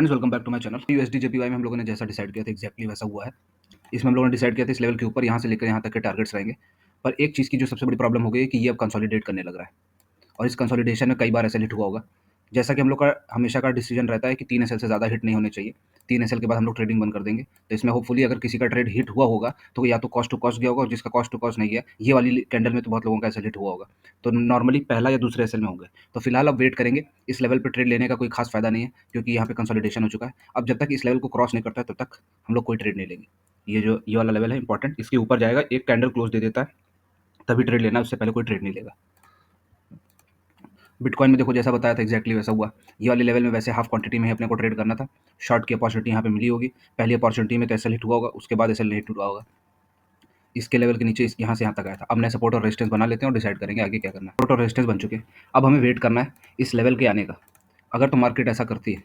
Friends welcome back to my channel. USD JPY में हम लोगों ने जैसा डिसाइड किया था एग्जैक्टली वैसा हुआ है। इसमें हम लोगों ने डिसाइड किया था इस लेवल के ऊपर यहाँ से लेकर यहाँ तक के टारगेट्स रहेंगे। पर एक चीज़ की जो सबसे बड़ी प्रॉब्लम हो गई है कि ये अब कंसोलिडेट करने लग रहा है और इस कंसोलिडेशन में कई बार ऐसा हिट हुआ होगा। जैसा कि हम लोग का हमेशा का डिसीजन रहता है कि 3 एसएल से ज़्यादा हिट नहीं होने चाहिए। 3 एसएल के बाद हम लोग ट्रेडिंग बंद कर देंगे। तो इसमें होपफुली अगर किसी का ट्रेड हिट हुआ होगा तो या तो कॉस्ट टू कॉस्ट गया होगा, और जिसका कॉस्ट टू कॉस्ट नहीं गया, ये वाली कैंडल में तो बहुत लोगों का ऐसा हिट हुआ होगा। तो नॉर्मली पहला या दूसरे एसएल में होंगे। तो फिलहाल अब वेट करेंगे। इस लेवल पे ट्रेड लेने का कोई खास फायदा नहीं है क्योंकि यहाँ पे कंसोलिडेशन हो चुका है। अब जब तक इस लेवल को क्रॉस नहीं करता है तब तक हम लोग कोई ट्रेड नहीं लेंगे। ये वाला लेवल है इंपॉर्टेंट, इसके ऊपर जाएगा, एक कैंडल क्लोज दे देता है तभी ट्रेड लेना है, उससे पहले कोई ट्रेड नहीं लेगा। बिटकॉइन में देखो जैसा बताया था एग्जैक्टली वैसा हुआ। ये वाले लेवल में वैसे हाफ क्वांटिटी में ही अपने को ट्रेड करना था। शॉर्ट की अपॉर्चुनिटी यहाँ पे मिली होगी। पहली अपॉर्चुनिटी में तो एसएल हिट हुआ होगा, उसके बाद एसएल नहीं हिट हुआ होगा। इसके लेवल के नीचे यहाँ से यहाँ तक आया था। अब नए सपोर्ट और रेजिस्टेंस बना लेते हैं और डिसाइड करेंगे आगे क्या करना है। सपोर्ट और रेजिस्टेंस बन चुके हैं, अब हमें वेट करना है इस लेवल के आने का। अगर तो मार्केट ऐसा करती है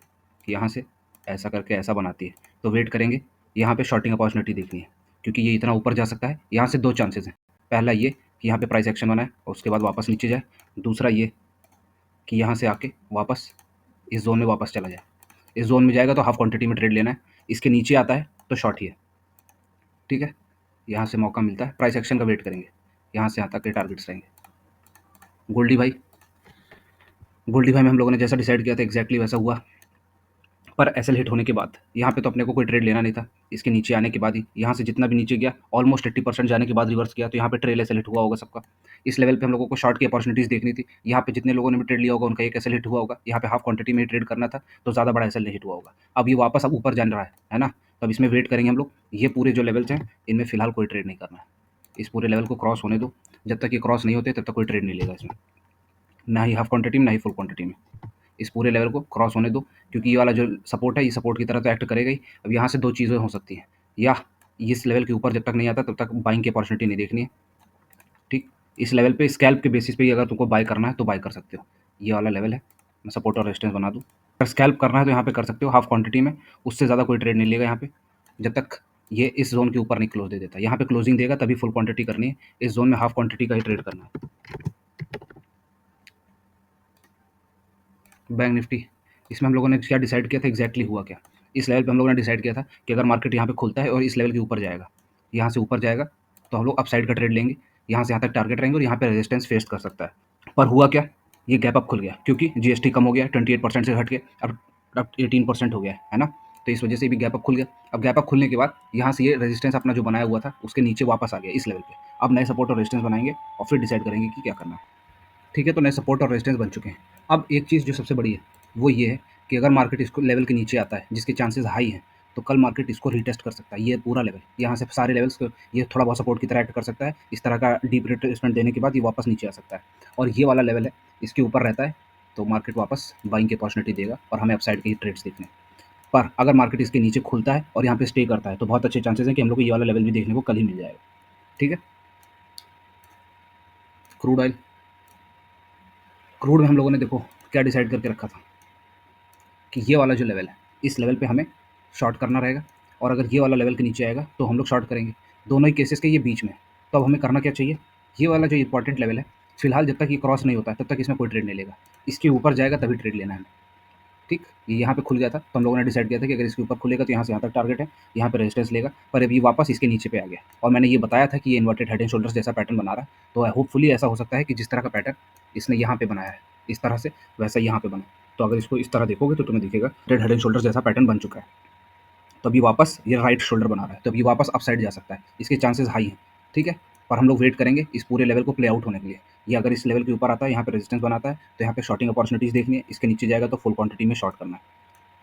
कि यहाँ से ऐसा करके ऐसा बनाती है तो वेट करेंगे। यहाँ पे शॉर्टिंग अपॉर्चुनिटी देखनी है क्योंकि ये इतना ऊपर जा सकता है। यहाँ से दो चांसेस हैं। पहला ये कि यहाँ पे प्राइस एक्शन बनाए और उसके बाद वापस नीचे जाए। दूसरा ये कि यहाँ से आके वापस इस जोन में वापस चला जाए। इस जोन में जाएगा तो हाफ क्वांटिटी में ट्रेड लेना है। इसके नीचे आता है तो शॉर्ट ही है, ठीक है। यहाँ से मौका मिलता है, प्राइस एक्शन का वेट करेंगे। यहाँ से यहाँ तक के टारगेट्स रहेंगे। गोल्डी भाई में हम लोगों ने जैसा डिसाइड किया था एग्जैक्टली वैसा हुआ। पर एसएल हिट होने के बाद यहाँ पे तो अपने को कोई ट्रेड लेना नहीं था। इसके नीचे आने के बाद ही यहाँ से जितना भी नीचे गया ऑलमोस्ट 80% जाने के बाद रिवर्स किया, तो यहाँ पे ट्रेल एसएल हिट हुआ होगा सबका। इस लेवल पे हम लोगों को शॉर्ट की अपॉर्चुनिटीज़ देखनी थी। यहाँ पे जितने लोगों ने भी ट्रेड लिया होगा उनका एक एसएल हिट हुआ होगा। यहाँ पे हाफ क्वांटिटी में ट्रेड करना था तो ज़्यादा बड़ा एसएल नहीं हिट हुआ होगा। अब ये वापस अब ऊपर जान रहा है ना। तब इसमें वेट करेंगे हम लोग। ये पूरे जो लेवल्स हैं इनमें फिलहाल कोई ट्रेड नहीं करना है। इस पूरे लेवल को क्रॉस होने दो। जब तक ये क्रॉस नहीं होते तब तक कोई ट्रेड नहीं लेगा इसमें, ना ही हाफ क्वांटिटी में ना ही फुल क्वांटिटी में। इस पूरे लेवल को क्रॉस होने दो क्योंकि ये वाला जो सपोर्ट है ये सपोर्ट की तरह तो एक्ट करेगा ही। अब यहाँ से दो चीज़ें हो सकती हैं, या इस लेवल के ऊपर जब तक नहीं आता तब तक बाइंग की अपॉर्चुनिटी नहीं देखनी है, ठीक। इस लेवल पे स्कैल्प के बेसिस पे ही अगर तुमको बाय करना है तो बाय कर सकते हो। ये वाला लेवल है, मैं सपोर्ट और रेजिस्टेंस बना दूँ। अगर स्कैल्प करना है तो यहाँ पे कर सकते हो हाफ क्वांटिटी में। उससे ज़्यादा कोई ट्रेड नहीं लेगा यहाँ पे जब तक ये इस जोन के ऊपर नहीं क्लोज दे देता। यहाँ पे क्लोजिंग देगा तभी फुल क्वांटिटी करनी है। इस जोन में हाफ क्वांटिटी का ही ट्रेड करना है। बैंक निफ्टी, इसमें हम लोगों ने क्या डिसाइड किया था एग्जैक्टली हुआ क्या। इस लेवल पे हम लोगों ने डिसाइड किया था कि अगर मार्केट यहाँ पे खुलता है और इस लेवल के ऊपर जाएगा, यहाँ से ऊपर जाएगा तो हम लोग अप साइड का ट्रेड लेंगे। यहाँ से यहाँ तक टारगेट रहेंगे और यहाँ पे रेजिस्टेंस फेस कर सकता है। पर हुआ क्या, ये गैप अप खुल गया क्योंकि जीएसटी कम हो गया 28% से घट के अब 18% हो गया है ना। तो इस वजह से भी गैप अप खुल गया। अब गैप अप खुलने के बाद यहाँ से ये रेजिस्टेंस अपना जो बनाया हुआ था उसके नीचे वापस आ गया इस लेवल पे। अब नए सपोर्ट और रेजिस्टेंस बनाएंगे और फिर डिसाइड करेंगे कि क्या करना है, ठीक है। तो नए सपोर्ट और रेजिस्टेंस बन चुके हैं। अब एक चीज़ जो सबसे बड़ी है वो ये है कि अगर मार्केट इसको लेवल के नीचे आता है जिसके चांसेस हाई हैं तो कल मार्केट इसको रीटेस्ट कर सकता है। ये पूरा लेवल यहाँ से सारे लेवल्स को ये थोड़ा बहुत सपोर्ट की तरह एक्ट कर सकता है। इस तरह का डीप रिट्रेसमेंट देने के बाद ये वापस नीचे आ सकता है और ये वाला लेवल है इसके ऊपर रहता है तो मार्केट वापस बाइंग की अपॉर्चुनिटी देगा और हमें अपसाइड के ही ट्रेड्स देखने हैं। पर अगर मार्केट इसके नीचे खुलता है और यहाँ पे स्टे करता है तो बहुत अच्छे चांसेस हैं कि हम लोग को ये वाला लेवल भी देखने को कल ही मिल जाएगा, ठीक है। क्रूड ऑयल, क्रूड में हम लोगों ने देखो क्या डिसाइड करके रखा था कि ये वाला जो लेवल है इस लेवल पे हमें शॉर्ट करना रहेगा और अगर ये वाला लेवल के नीचे आएगा तो हम लोग शॉर्ट करेंगे। दोनों ही केसेस के ये बीच में। तो अब हमें करना क्या चाहिए, ये वाला जो इंपॉर्टेंट लेवल है फिलहाल जब तक ये क्रॉस नहीं होता है तब तक इसमें कोई ट्रेड नहीं लेगा। इसके ऊपर जाएगा तभी ट्रेड लेना है हमें, ठीक। ये यहाँ पे खुल गया था तो हम लोगों ने डिसाइड किया था कि अगर इसके ऊपर खुलेगा तो यहाँ से यहाँ तक टारगेट है, यहाँ पे रेजिस्टेंस लेगा। पर अभी वापस इसके नीचे पे आ गया और मैंने ये बताया था कि ये इन्वर्टेड हेड एंड शोल्डर्स जैसा पैटर्न बना रहा है। तो होपफुली ऐसा हो सकता है कि जिस तरह का पैटर्न इसने यहाँ पे बनाया है इस तरह से वैसा यहाँ पे बना। तो अगर इसको इस तरह देखोगे तो तुम्हें दिखेगा हेड एंड शोल्डर्स जैसा पैटर्न बन चुका है। तो अभी वापस ये राइट शोल्डर बना रहा है तो अभी वापस अप साइड जा सकता है, इसके चांसेस हाई हैं, ठीक है। पर हम लोग वेट करेंगे इस पूरे लेवल को प्ले आउट होने के लिए। ये अगर इस लेवल के ऊपर आता है यहाँ पे रेजिस्टेंस बनाता है तो यहाँ पे शॉर्टिंग अपॉर्चुनिटीज़ देखनी है। इसके नीचे जाएगा तो फुल क्वांटिटी में शॉर्ट करना है,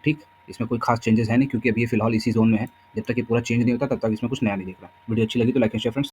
ठीक। इसमें कोई खास चेंजेस है नहीं क्योंकि अभी ये फिलहाल इसी जोन में है। जब तक ये पूरा चेंज नहीं होता तब तक इसमें कुछ नया नहीं दिख रहा। वीडियो अच्छी लगी तो लाइक एंड शेयर फ्रेंड्स।